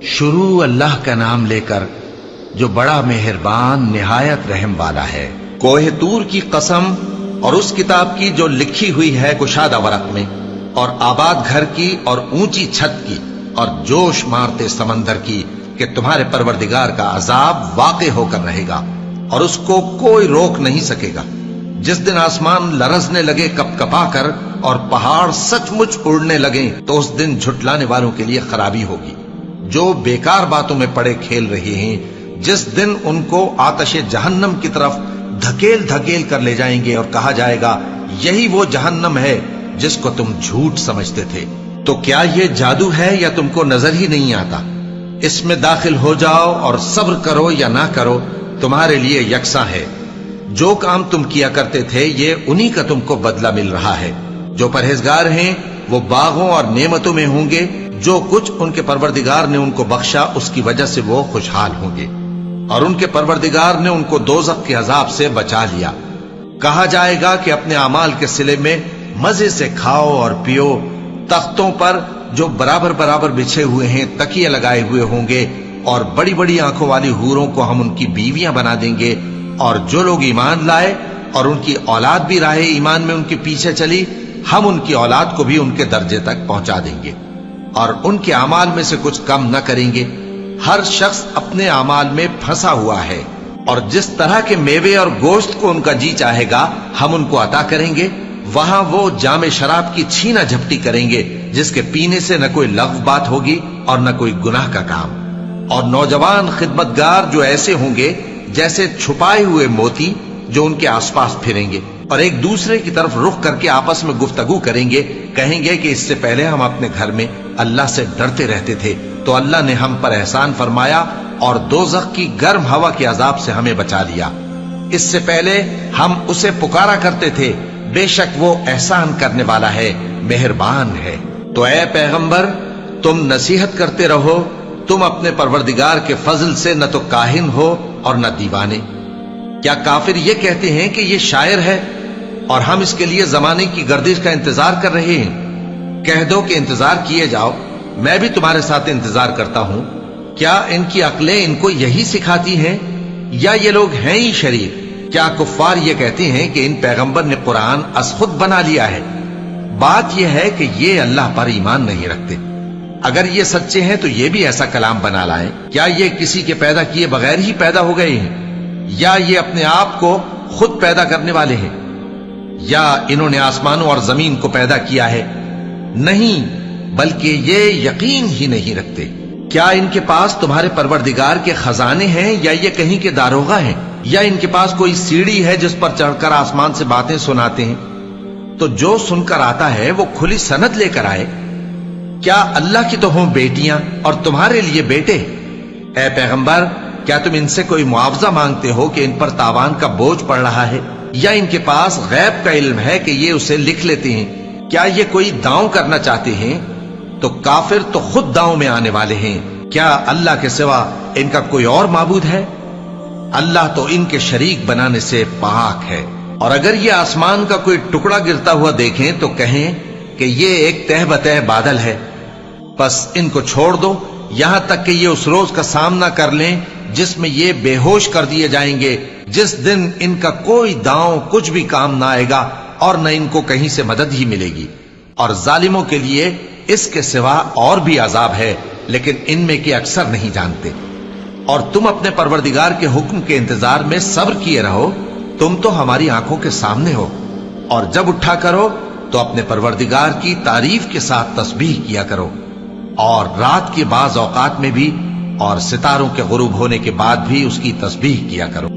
شروع اللہ کا نام لے کر جو بڑا مہربان نہایت رحم والا ہے۔ کوہ طور کی قسم اور اس کتاب کی جو لکھی ہوئی ہے کشادہ ورق میں، اور آباد گھر کی اور اونچی چھت کی، اور جوش مارتے سمندر کی، کہ تمہارے پروردگار کا عذاب واقع ہو کر رہے گا اور اس کو کوئی روک نہیں سکے گا۔ جس دن آسمان لرزنے لگے کپ کپا کر اور پہاڑ سچ مچ اڑنے لگیں تو اس دن جھٹلانے والوں کے لیے خرابی ہوگی جو بیکار باتوں میں پڑے کھیل رہے ہیں۔ جس دن ان کو آتش جہنم کی طرف دھکیل دھکیل کر لے جائیں گے اور کہا جائے گا یہی وہ جہنم ہے جس کو تم جھوٹ سمجھتے تھے۔ تو کیا یہ جادو ہے یا تم کو نظر ہی نہیں آتا؟ اس میں داخل ہو جاؤ اور صبر کرو یا نہ کرو تمہارے لیے یکساں ہے۔ جو کام تم کیا کرتے تھے یہ انہی کا تم کو بدلہ مل رہا ہے۔ جو پرہیزگار ہیں وہ باغوں اور نعمتوں میں ہوں گے، جو کچھ ان کے پروردگار نے ان کو بخشا اس کی وجہ سے وہ خوشحال ہوں گے، اور ان کے پروردگار نے ان کو دوزخ کے عذاب سے بچا لیا۔ کہا جائے گا کہ اپنے اعمال کے صلے میں مزے سے کھاؤ اور پیو، تختوں پر جو برابر برابر بچھے ہوئے ہیں تکیے لگائے ہوئے ہوں گے، اور بڑی بڑی آنکھوں والی حوروں کو ہم ان کی بیویاں بنا دیں گے۔ اور جو لوگ ایمان لائے اور ان کی اولاد بھی راہ ایمان میں ان کے پیچھے چلی، ہم ان کی اولاد کو بھی ان کے درجے تک پہنچا دیں گے اور ان کے اعمال میں سے کچھ کم نہ کریں گے۔ ہر شخص اپنے اعمال میں پھنسا ہوا ہے، اور جس طرح کے میوے اور گوشت کو ان کا جی چاہے گا ہم ان کو عطا کریں گے۔ وہاں وہ جام شراب کی چھینا جھپٹی کریں گے جس کے پینے سے نہ کوئی لغو بات ہوگی اور نہ کوئی گناہ کا کام۔ اور نوجوان خدمتگار جو ایسے ہوں گے جیسے چھپائے ہوئے موتی جو ان کے آس پاس پھریں گے، اور ایک دوسرے کی طرف رخ کر کے آپس میں گفتگو کریں گے، کہیں گے کہ اس سے پہلے ہم اپنے گھر میں اللہ سے ڈرتے رہتے تھے تو اللہ نے ہم پر احسان فرمایا اور دوزخ کی گرم ہوا کے عذاب سے ہمیں بچا لیا۔ اس سے پہلے ہم اسے پکارا کرتے تھے، بے شک وہ احسان کرنے والا ہے، مہربان ہے۔ تو اے پیغمبر تم نصیحت کرتے رہو، تم اپنے پروردگار کے فضل سے نہ تو کاہن ہو اور نہ دیوانے۔ کیا کافر یہ کہتے ہیں کہ یہ شاعر ہے اور ہم اس کے لیے زمانے کی گردش کا انتظار کر رہے ہیں؟ کہہ دو کہ انتظار کیے جاؤ، میں بھی تمہارے ساتھ انتظار کرتا ہوں۔ کیا ان کی عقلیں ان کو یہی سکھاتی ہیں یا یہ لوگ ہیں ہی شریف؟ کیا کفار یہ کہتے ہیں کہ ان پیغمبر نے قرآن از خود بنا لیا ہے؟ بات یہ ہے کہ یہ اللہ پر ایمان نہیں رکھتے۔ اگر یہ سچے ہیں تو یہ بھی ایسا کلام بنا لائیں۔ کیا یہ کسی کے پیدا کیے بغیر ہی پیدا ہو گئے ہیں، یا یہ اپنے آپ کو خود پیدا کرنے والے ہیں، یا انہوں نے آسمانوں اور زمین کو پیدا کیا ہے؟ نہیں، بلکہ یہ یقین ہی نہیں رکھتے۔ کیا ان کے پاس تمہارے پروردگار کے خزانے ہیں یا یہ کہیں کے داروغہ ہیں، یا ان کے پاس کوئی سیڑھی ہے جس پر چڑھ کر آسمان سے باتیں سناتے ہیں؟ تو جو سن کر آتا ہے وہ کھلی سند لے کر آئے۔ کیا اللہ کی تو ہوں بیٹیاں اور تمہارے لیے بیٹے؟ اے پیغمبر کیا تم ان سے کوئی معاوضہ مانگتے ہو کہ ان پر تاوان کا بوجھ پڑ رہا ہے، یا ان کے پاس غیب کا علم ہے کہ یہ اسے لکھ لیتے ہیں؟ کیا یہ کوئی داؤں کرنا چاہتے ہیں؟ تو کافر تو خود داؤں میں آنے والے ہیں۔ کیا اللہ کے سوا ان کا کوئی اور معبود ہے؟ اللہ تو ان کے شریک بنانے سے پاک ہے۔ اور اگر یہ آسمان کا کوئی ٹکڑا گرتا ہوا دیکھیں تو کہیں کہ یہ ایک تہ بتہ بادل ہے، بس ان کو چھوڑ دو یہاں تک کہ یہ اس روز کا سامنا کر لیں جس میں یہ بے ہوش کر دیے جائیں گے، جس دن ان کا کوئی داؤں کچھ بھی کام نہ آئے گا اور نہ ان کو کہیں سے مدد ہی ملے گی۔ اور ظالموں کے لیے اس کے سوا اور بھی عذاب ہے، لیکن ان میں کے اکثر نہیں جانتے۔ اور تم اپنے پروردگار کے حکم کے انتظار میں صبر کیے رہو، تم تو ہماری آنکھوں کے سامنے ہو۔ اور جب اٹھا کرو تو اپنے پروردگار کی تعریف کے ساتھ تسبیح کیا کرو، اور رات کے بعض اوقات میں بھی اور ستاروں کے غروب ہونے کے بعد بھی اس کی تسبیح کیا کرو۔